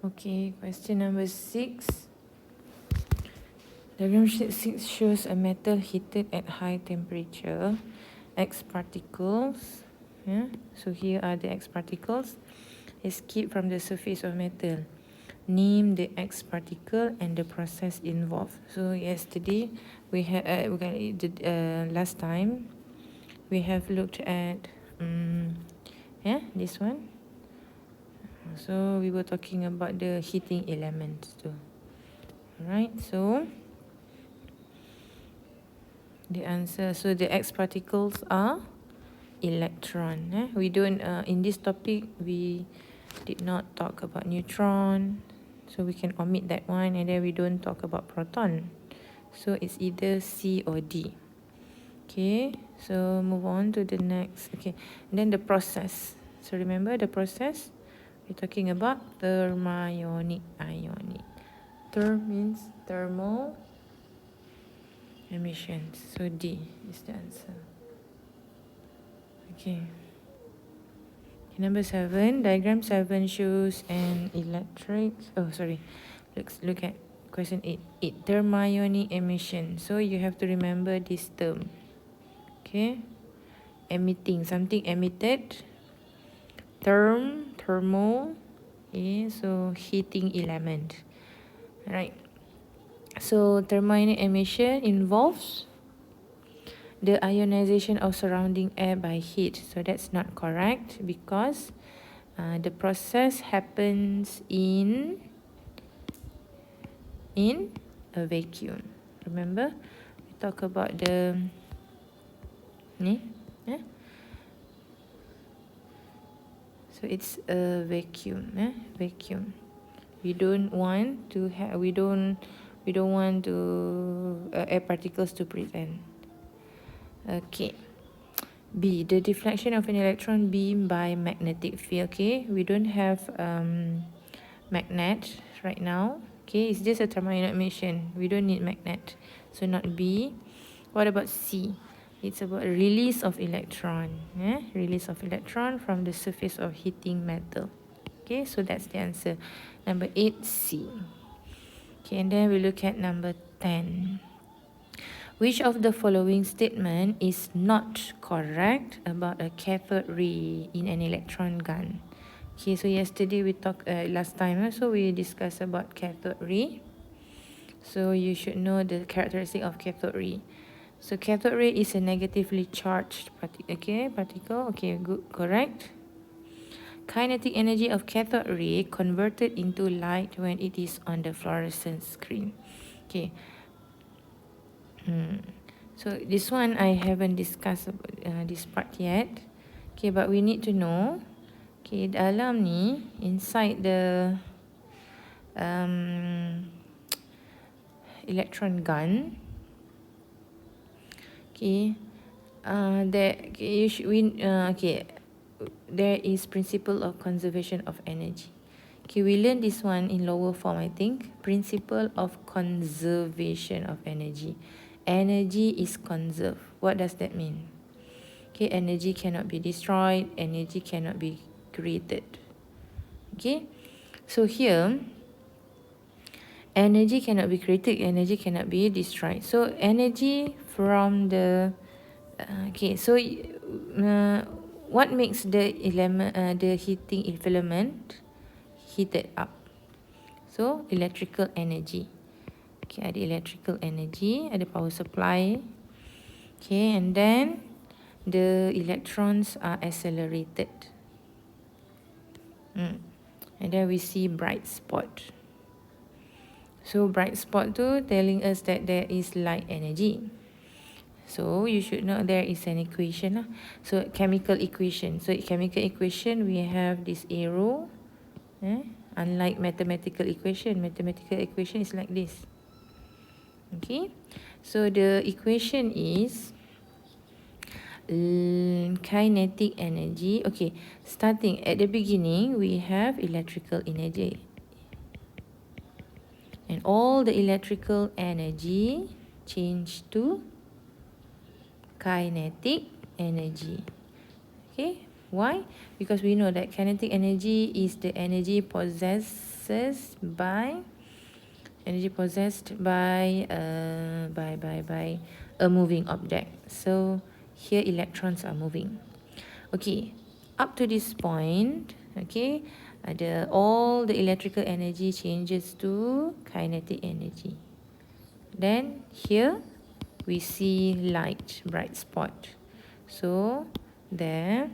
Okay, question number 6. Diagram sheet 6 shows a metal heated at high temperature. X particles, yeah, so here are the X particles, escape from the surface of metal. Name the X particle and the process involved. So yesterday we had last time we have looked at yeah, this one. So we were talking about the heating elements too. Alright, so the answer, so the X particles are electron. We don't in this topic we did not talk about neutron, so we can omit that one, and then we don't talk about proton. So it's either C or D. Okay, so move on to the next. Okay, and then the process. So remember the process, we're talking about thermionic ionic. Therm means thermal emissions. So D is the answer. Okay. Number 7, diagram 7 shows an electric. Oh, sorry. Let's look at question 8. Thermionic emission. So you have to remember this term. Okay. Emitting, something emitted. Thermal. Okay, so heating element. Alright. So thermionic emission involves the ionization of surrounding air by heat. So that's not correct because the process happens in a vacuum. Remember, we talk about the so it's a vacuum. Vacuum. We don't want to have. We don't want to air particles to present. Okay. B, the deflection of an electron beam by magnetic field. Okay, we don't have magnet right now. Okay, it's just a thermionic emission. We don't need magnet. So not B. What about C? It's about release of electron. Release of electron from the surface of heating metal. Okay, so that's the answer. Number 8, C. Okay, and then we look at number 10. Which of the following statement is not correct about a cathode ray in an electron gun? Okay, so yesterday we talked last time, so we discussed about cathode ray. So you should know the characteristic of cathode ray. So cathode ray is a negatively charged particle. Okay, good, correct. Kinetic energy of cathode ray converted into light when it is on the fluorescent screen. Okay. So this one I haven't discussed about this part yet. Okay, but we need to know. Okay, dalam ni, inside the electron gun. Okay, there is principle of conservation of energy. Okay, we learned this one in lower form, I think. Principle of conservation of energy. Energy is conserved. What does that mean? Okay, energy cannot be destroyed. Energy cannot be created. Okay, so here, energy cannot be created. Energy cannot be destroyed. So energy from the what makes the heating filament heated up? So electrical energy. Okay, ada electrical energy, ada power supply. Okay, and then the electrons are accelerated. And then we see bright spot. So bright spot tu telling us that there is light energy. So you should know there is an equation lah. So chemical equation. So chemical equation we have this arrow. Unlike mathematical equation is like this. Okay, so the equation is kinetic energy. Okay, starting at the beginning we have electrical energy, and all the electrical energy change to kinetic energy. Okay, why? Because we know that kinetic energy is the energy possessed possessed by a moving object. So here electrons are moving. Okay, up to this point, okay, all the electrical energy changes to kinetic energy. Then here we see light, bright spot. So the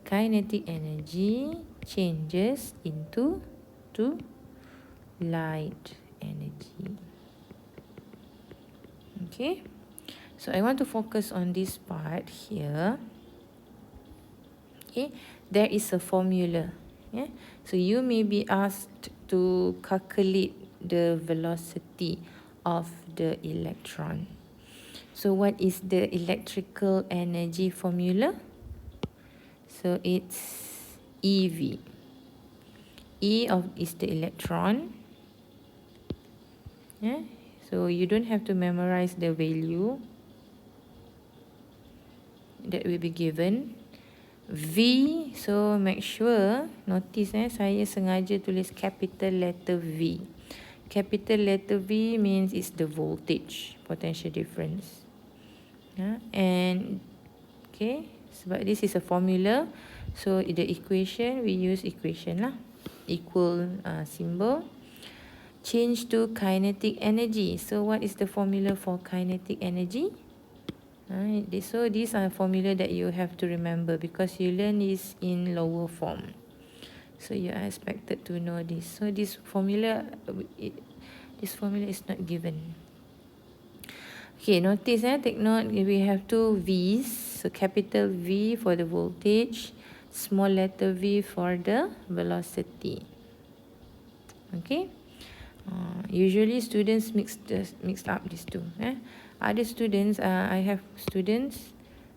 kinetic energy changes into light energy. Okay, so I want to focus on this part here. Okay, there is a formula. Yeah, so you may be asked to calculate the velocity of the electron. So what is the electrical energy formula? So it's EV. Is the electron. Yeah, so you don't have to memorize the value that will be given. V, so make sure, notice saya sengaja tulis capital letter V. Capital letter V means it's the voltage, potential difference. And okay, sebab this is a formula, so the equation, we use equation lah, equal symbol. Change to kinetic energy. So what is the formula for kinetic energy? So these are formula that you have to remember because you learn this in lower form. So you are expected to know this. So this formula is not given. Okay, notice, take note, we have two V's. So capital V for the voltage, small letter v for the velocity. Okay. Usually students mixed up these two. Other students, I have students,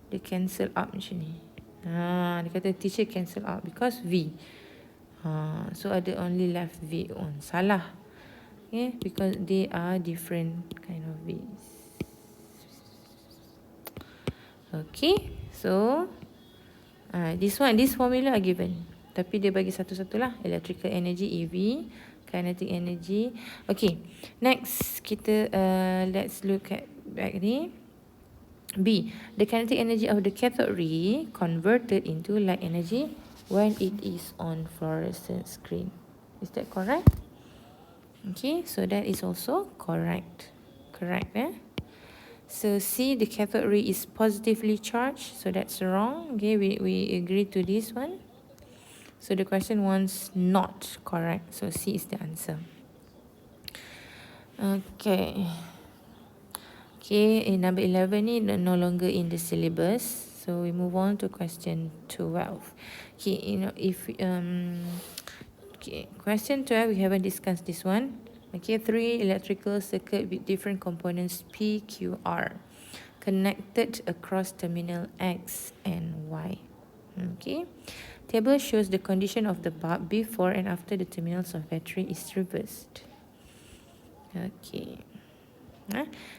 they cancel out macam ni. Dia kata teacher cancel out because V. So ada only left V on. Salah. Okay, because they are different kind of V's. Okay, so this formula are given. Tapi dia bagi satu-satu lah. Electrical energy EV, kinetic energy. Okay, next kita let's look at back ni. B, the kinetic energy of the cathode ray converted into light energy when it is on fluorescent screen. Is that correct? Okay, so that is also correct. Correct, So C, the cathode ray is positively charged, so that's wrong. Okay, we agree to this one. So the question wants not correct, so C is the answer. Okay. Okay, in number 11 ni no longer in the syllabus, so we move on to question 12. Okay, okay, question 12 we haven't discussed this one. Okay, 3 electrical circuit with different components P, Q, R connected across terminal X and Y. Okay, table shows the condition of the bulb before and after the terminals of battery is reversed. Okay.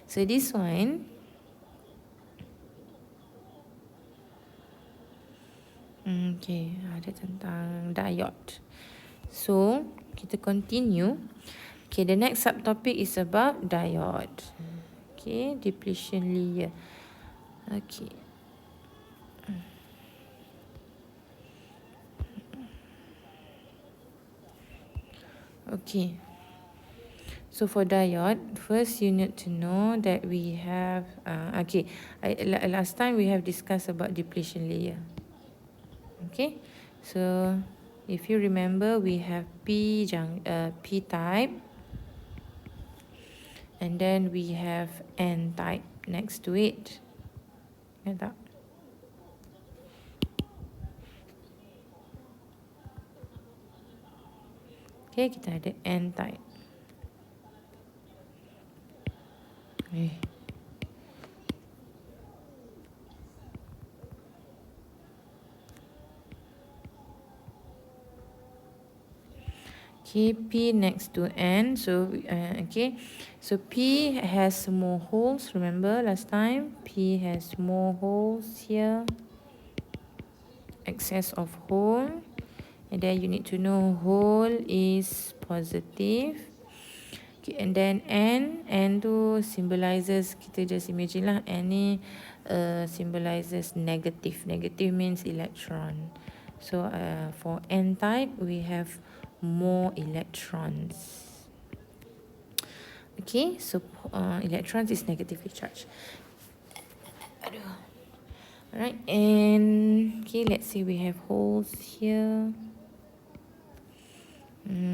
So this one, okay, ada tentang diode. So kita continue. Okay, the next subtopic is about diode. Okay, depletion layer. Okay. Okay. So for diode, first you need to know that we have, last time we have discussed about depletion layer. Okay, so if you remember, we have P type, and then we have N type next to it. Okay, kita ada N type. Okay, P next to N. So okay, so P has more holes. Remember last time, P has more holes here. Excess of hole. And then you need to know hole is positive. Okay, and then N tu symbolizes, kita just imagine lah, N ni symbolizes negative. Negative means electron. So for N type, we have more electrons. Okay, so electrons is negatively charged. Aduh. Alright, and okay, let's say we have holes here.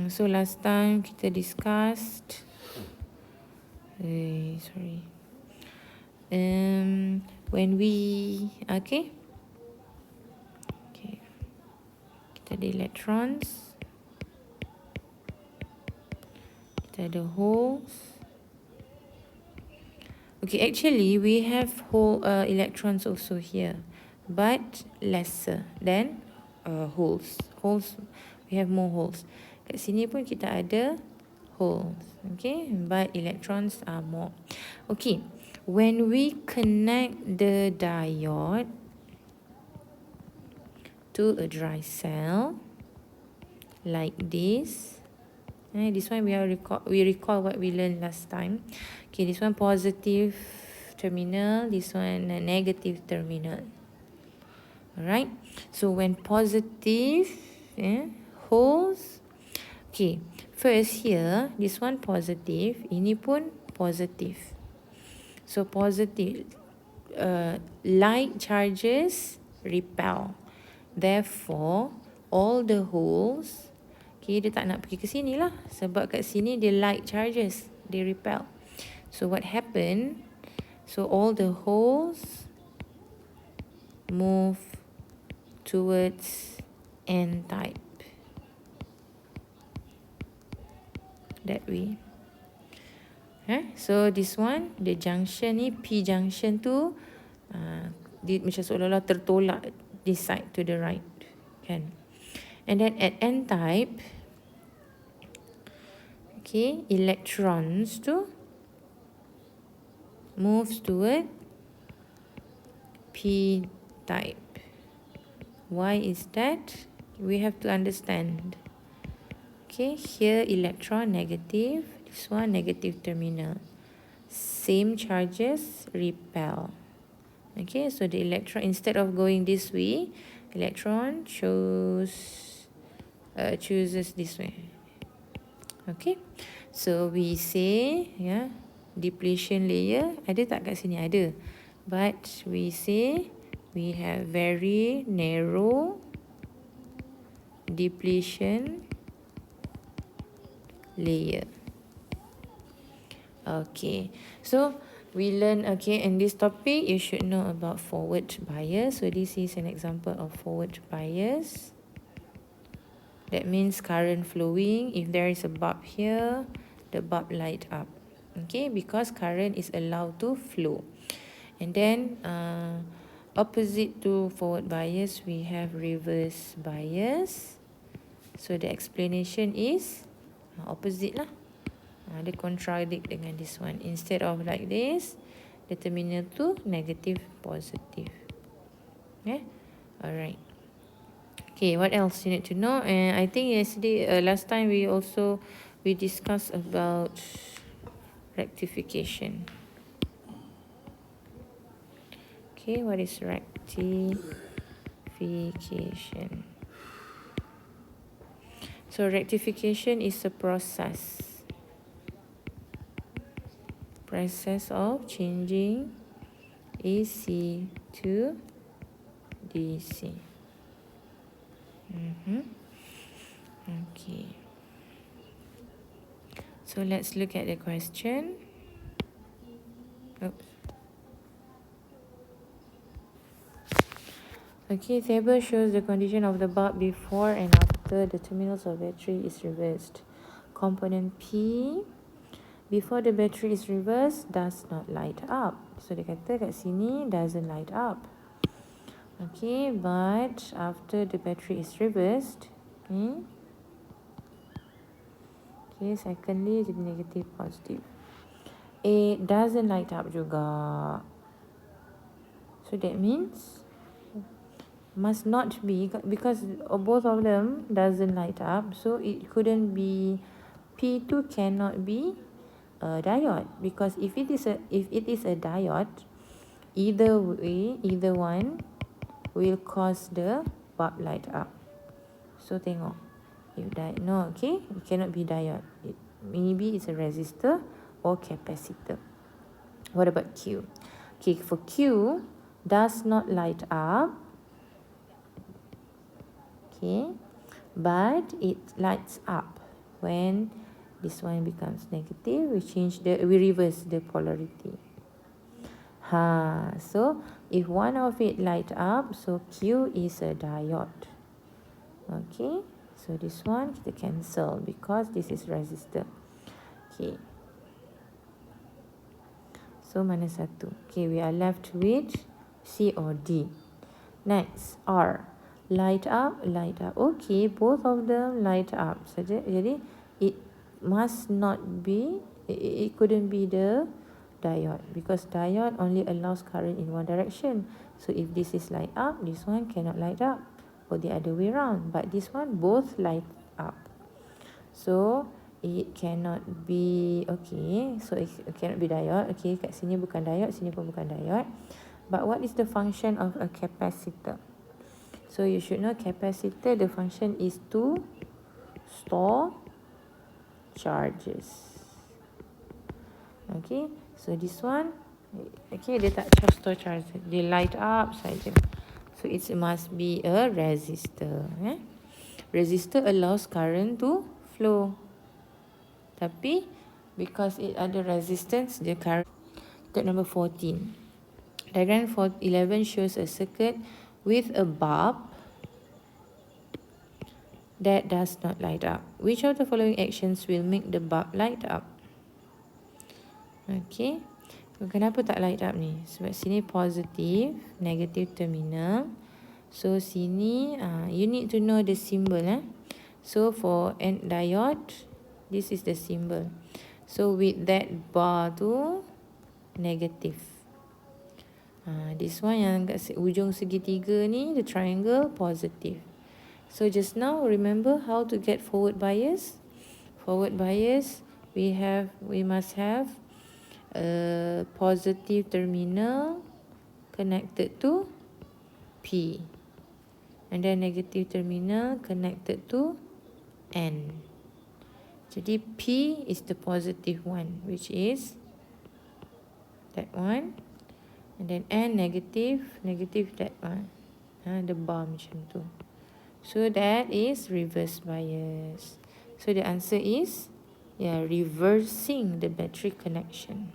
So last time kita discussed, sorry. When we, okay, kita ada electrons, kita ada holes. Okay, actually we have whole electrons also here, but lesser than holes. Holes, we have more holes. Kat sini pun kita ada holes, okay, but electrons are more. Okay, when we connect the diode to a dry cell like this, this one we recall what we learned last time. Okay, this one positive terminal, this one a negative terminal. Alright, so when positive holes, okay, first here this one positive, ini pun positive. So positive light charges repel, therefore all the holes, okay, dia tak nak pergi ke sini lah, sebab kat sini dia light charges, they repel. So what happened, so all the holes move towards N type, that way. So this one, the junction ni, P junction tu dia macam seolah-olah tertolak this side to the right, kan. And then at N type, okay, electrons tu moves toward P type. Why is that? We have to understand. Okay, here electron negative, this one negative terminal. Same charges repel. Okay, so the electron, instead of going this way, electron chooses this way. Okay, so we say, depletion layer, ada tak kat sini? Ada. But we say we have very narrow depletion layer. Okay, so we learn, okay, in this topic you should know about forward bias. So this is an example of forward bias. That means current flowing. If there is a bulb here, the bulb light up, okay, because current is allowed to flow. And then opposite to forward bias, we have reverse bias. So the explanation is opposite lah. Dia contradict dengan this one. Instead of like this, the terminal tu negative positive. Okay, alright. Okay, what else you need to know? And I think yesterday, last time we discussed about rectification. Okay, what is rectification? So rectification is a process of changing AC to DC. Okay. So let's look at the question. Oops. Okay, table shows the condition of the bulb before and after the terminals of battery is reversed. Component P, before the battery is reversed, does not light up. So dia kata kat sini doesn't light up. Okay, but after the battery is reversed, okay, secondly jadi negative positive. It doesn't light up juga. So that means must not be, because both of them doesn't light up, so it couldn't be, P2 cannot be a diode, because if it is a diode, either way, either one will cause the bulb light up. So tengok, if no, okay, it cannot be diode, maybe it's a resistor or capacitor. What about Q? Okay, for Q, does not light up, okay, but it lights up when this one becomes negative. We reverse the polarity. So if one of it light up, so Q is a diode. Okay, so this one kita cancel because this is resistor. Okay, so mana satu? Okay, we are left with C or D. Next, R. Light up, light up. Okay, both of them light up. Jadi it must not be, it couldn't be the diode, because diode only allows current in one direction. So if this is light up, this one cannot light up, or the other way around. But this one both light up. So it cannot be, okay, so it cannot be diode. Okay, kat sini bukan diode, sini pun bukan diode. But what is the function of a capacitor? So you should know capacitor, the function is to store charges. Okay, so this one, okay, dia tak store charges, dia light up saja. So it must be a resistor. Resistor allows current to flow. Tapi because it ada resistance, the current. Step number 14. Diagram 11 shows a circuit with a bulb that does not light up. Which of the following actions will make the bulb light up? Okay, kenapa tak light up ni? Sebab sini positive, negative terminal. So sini you need to know the symbol. So for an diode, this is the symbol. So with that bar tu negative. This one yang kat ujung segitiga ni, the triangle, positive. So just now, remember how to get forward bias? Forward bias, we must have a positive terminal connected to P, and then negative terminal connected to N. Jadi P is the positive one, which is that one. And then N negative that one. The bar macam tu. So that is reverse bias. So the answer is, reversing the battery connection.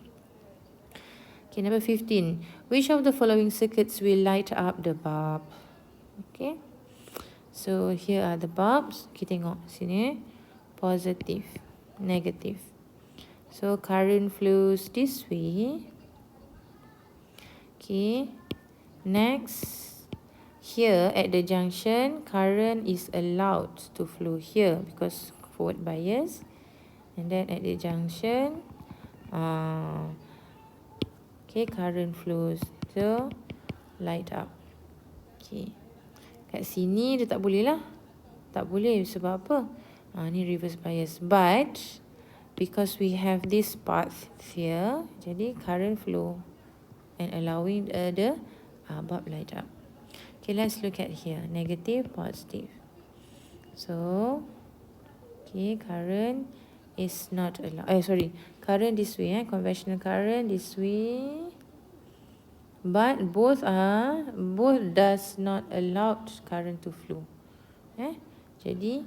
Okay, number 15. Which of the following circuits will light up the bulb? Okay. So here are the bulbs. Kita tengok sini. Positive, negative. So current flows this way. Okay, next, here at the junction, current is allowed to flow here because forward bias. And then at the junction, okay, current flows to light up. Okay, kat sini dia tak boleh lah. Tak boleh sebab apa? Ni reverse bias. But because we have this part here, jadi current flow and allowing the bulb light up. Okay, let's look at here. Negative, positive. So, okay, current is not allowed. Current this way. Conventional current this way. But both does not allow current to flow. Jadi,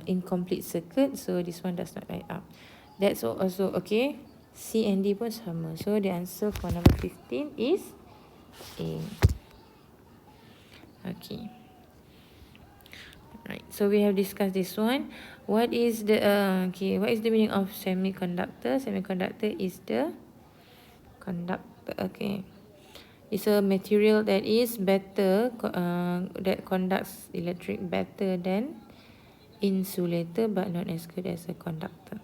incomplete circuit. So this one does not light up. That's also okay. C and D pun sama. So the answer for number 15 is A. Okay. Right. So we have discussed this one. What is the meaning of semiconductor? Semiconductor is the conductor. Okay. It's a material that is better, that conducts electric better than insulator, but not as good as a conductor.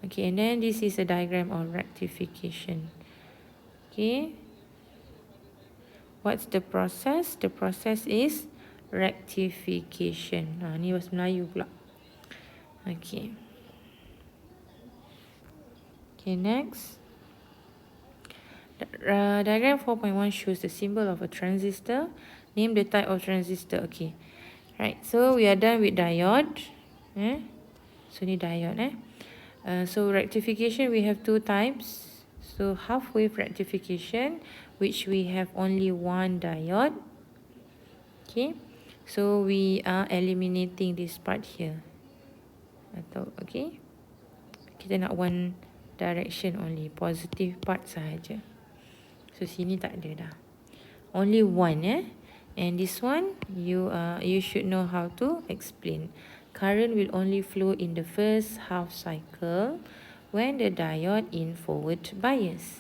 Okay, and then this is a diagram of rectification. Okay. What's the process? The process is rectification. Ni bahasa Melayu pula. Okay. Okay, next. Diagram 4.1 shows the symbol of a transistor. Name the type of transistor. Okay. Right. So we are done with diode. So ni diode. So rectification, we have two types. So half wave rectification, which we have only one diode. Okay. So we are eliminating this part here. Okay. Kita nak one direction only, positive part sahaja. So sini tak ada dah. Only one, and this one you should know how to explain. Current will only flow in the first half cycle when the diode in forward bias.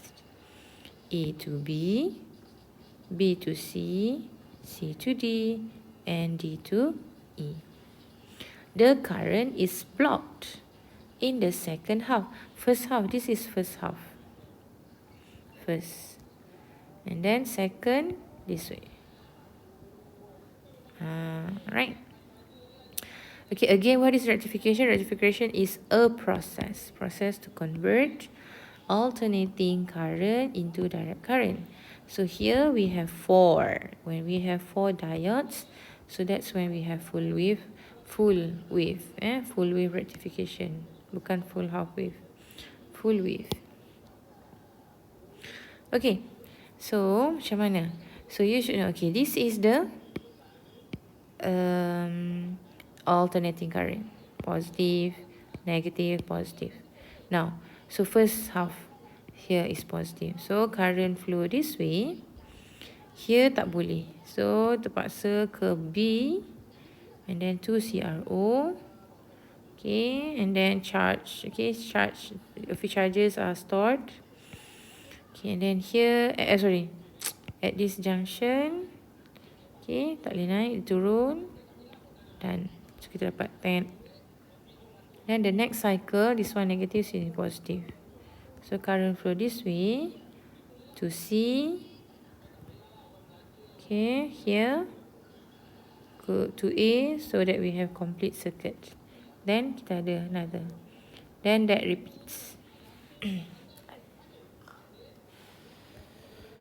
A to B, B to C, C to D, and D to E. The current is blocked in the second half. First half, this is first half. First. And then second, this way. Right. Okay, again, what is rectification? Rectification is a process to convert alternating current into direct current. So here we have 4. When we have 4 diodes, so that's when we have full wave rectification. Bukan full half wave. Full wave. Okay. So, macam mana? So, you should know. Okay, this is the alternating current. Positive, negative, positive. Now, so first half here is positive. So, current flow this way. Here tak boleh. So, terpaksa ke B. And then to CRO. Okay, and then charge. Okay, charge. A few charges are stored. Okay, and then here, at this junction, okay, tak boleh naik, turun, dan so kita dapat 10. Then the next cycle, this one negative, sini positive. So current flow this way to C, okay, here, to A, so that we have complete circuit. Then kita ada another. Then that repeats.